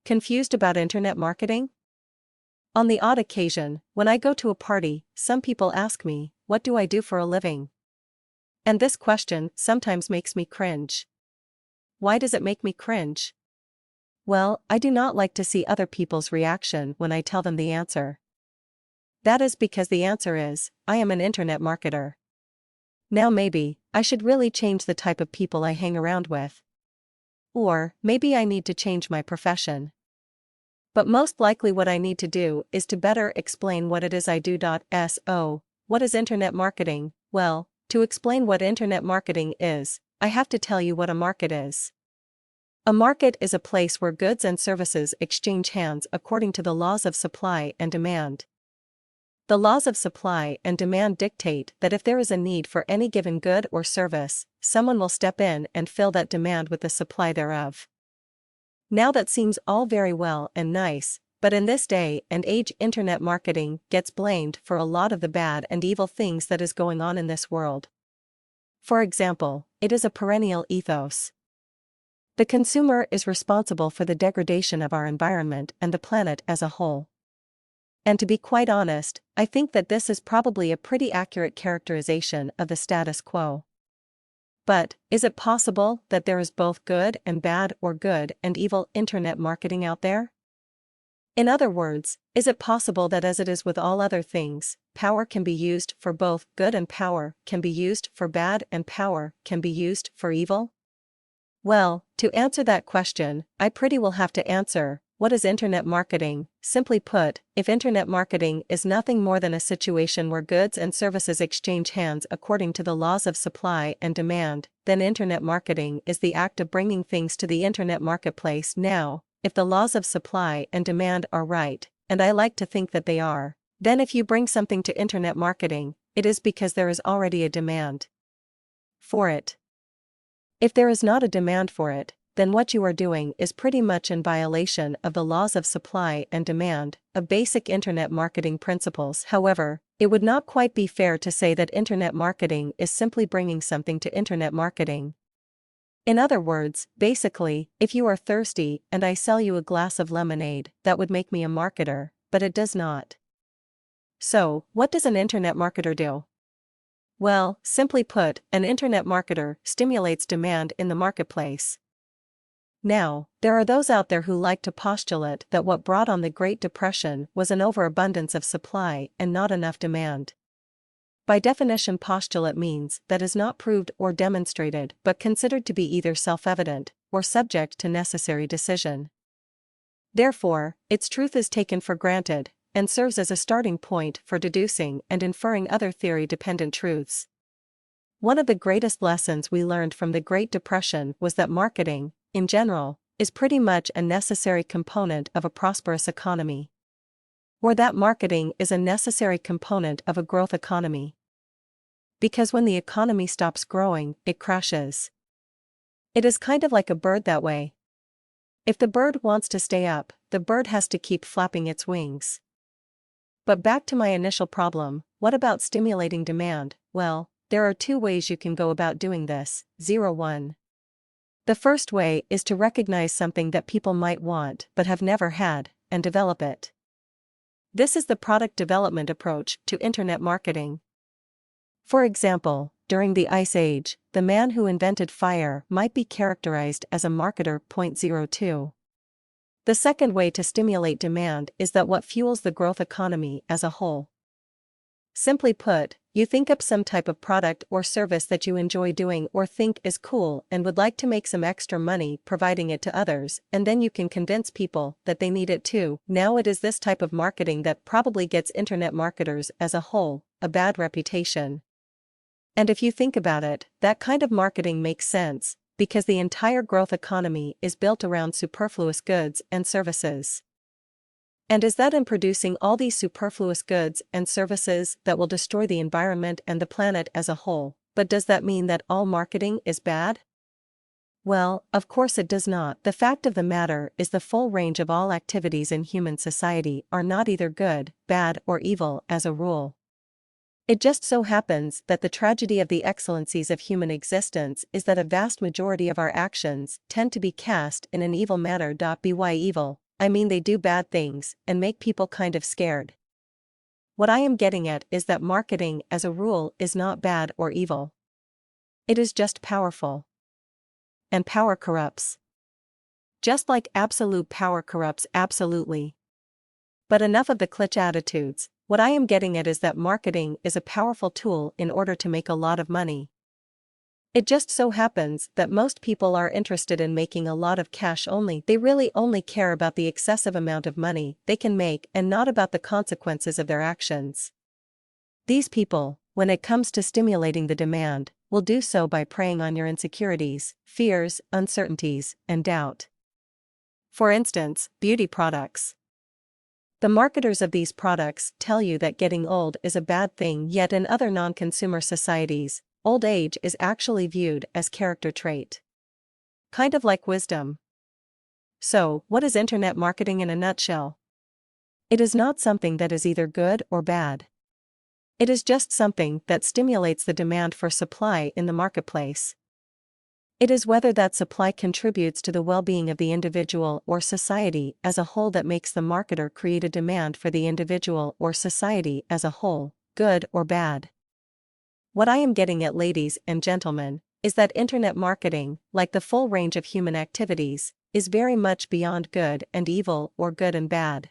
Confused about internet marketing? On the odd occasion, when I go to a party, some people ask me, "What do I do for a living?" And this question sometimes makes me cringe. Why does it make me cringe? Well, I do not like to see other people's reaction when I tell them the answer. That is because the answer is, I am an internet marketer. Now maybe, I should really change the type of people I hang around with. Or, maybe I need to change my profession. But most likely what I need to do is to better explain what it is I do. So, what is internet marketing? Well, to explain what internet marketing is, I have to tell you what a market is. A market is a place where goods and services exchange hands according to the laws of supply and demand. The laws of supply and demand dictate that if there is a need for any given good or service, someone will step in and fill that demand with the supply thereof. Now that seems all very well and nice, but in this day and age internet marketing gets blamed for a lot of the bad and evil things that is going on in this world. For example, it is a perennial ethos. The consumer is responsible for the degradation of our environment and the planet as a whole. And to be quite honest, I think that this is probably a pretty accurate characterization of the status quo. But, is it possible that there is both good and bad or good and evil internet marketing out there? In other words, is it possible that as it is with all other things, power can be used for both good and power can be used for bad and power can be used for evil? Well, to answer that question, I pretty well have to answer, what is internet marketing? Simply put, if internet marketing is nothing more than a situation where goods and services exchange hands according to the laws of supply and demand, then internet marketing is the act of bringing things to the internet marketplace. Now, if the laws of supply and demand are right, and I like to think that they are, then if you bring something to internet marketing, it is because there is already a demand for it. If there is not a demand for it, then what you are doing is pretty much in violation of the laws of supply and demand, of basic internet marketing principles. However, it would not quite be fair to say that internet marketing is simply bringing something to internet marketing. In other words, basically, if you are thirsty and I sell you a glass of lemonade, that would make me a marketer, but it does not. So, what does an internet marketer do? Well, simply put, an internet marketer stimulates demand in the marketplace. Now, there are those out there who like to postulate that what brought on the Great Depression was an overabundance of supply and not enough demand. By definition, postulate means that is not proved or demonstrated but considered to be either self-evident or subject to necessary decision. Therefore, its truth is taken for granted and serves as a starting point for deducing and inferring other theory-dependent truths. One of the greatest lessons we learned from the Great Depression was that marketing, in general, is pretty much a necessary component of a prosperous economy. Or that marketing is a necessary component of a growth economy. Because when the economy stops growing, it crashes. It is kind of like a bird that way. If the bird wants to stay up, the bird has to keep flapping its wings. But back to my initial problem, what about stimulating demand? Well, there are two ways you can go about doing this. 1. The first way is to recognize something that people might want but have never had, and develop it. This is the product development approach to internet marketing. For example, during the Ice Age, the man who invented fire might be characterized as a marketer. 02. The second way to stimulate demand is that what fuels the growth economy as a whole. Simply put, you think up some type of product or service that you enjoy doing or think is cool and would like to make some extra money providing it to others, and then you can convince people that they need it too. Now it is this type of marketing that probably gets internet marketers as a whole a bad reputation. And if you think about it, that kind of marketing makes sense, because the entire growth economy is built around superfluous goods and services. And is that in producing all these superfluous goods and services that will destroy the environment and the planet as a whole? But does that mean that all marketing is bad? Well, of course it does not. The fact of the matter is the full range of all activities in human society are not either good, bad, or evil as a rule. It just so happens that the tragedy of the excellencies of human existence is that a vast majority of our actions tend to be cast in an evil manner. By evil, I mean they do bad things and make people kind of scared. What I am getting at is that marketing as a rule is not bad or evil. It is just powerful. And power corrupts. Just like absolute power corrupts absolutely. But enough of the cliché attitudes. What I am getting at is that marketing is a powerful tool in order to make a lot of money. It just so happens that most people are interested in making a lot of cash only. They really only care about the excessive amount of money they can make and not about the consequences of their actions. These people, when it comes to stimulating the demand, will do so by preying on your insecurities, fears, uncertainties, and doubt. For instance, beauty products. The marketers of these products tell you that getting old is a bad thing, yet in other non-consumer societies, old age is actually viewed as character trait. Kind of like wisdom. So, what is internet marketing in a nutshell? It is not something that is either good or bad. It is just something that stimulates the demand for supply in the marketplace. It is whether that supply contributes to the well-being of the individual or society as a whole that makes the marketer create a demand for the individual or society as a whole, good or bad. What I am getting at, ladies and gentlemen, is that internet marketing, like the full range of human activities, is very much beyond good and evil or good and bad.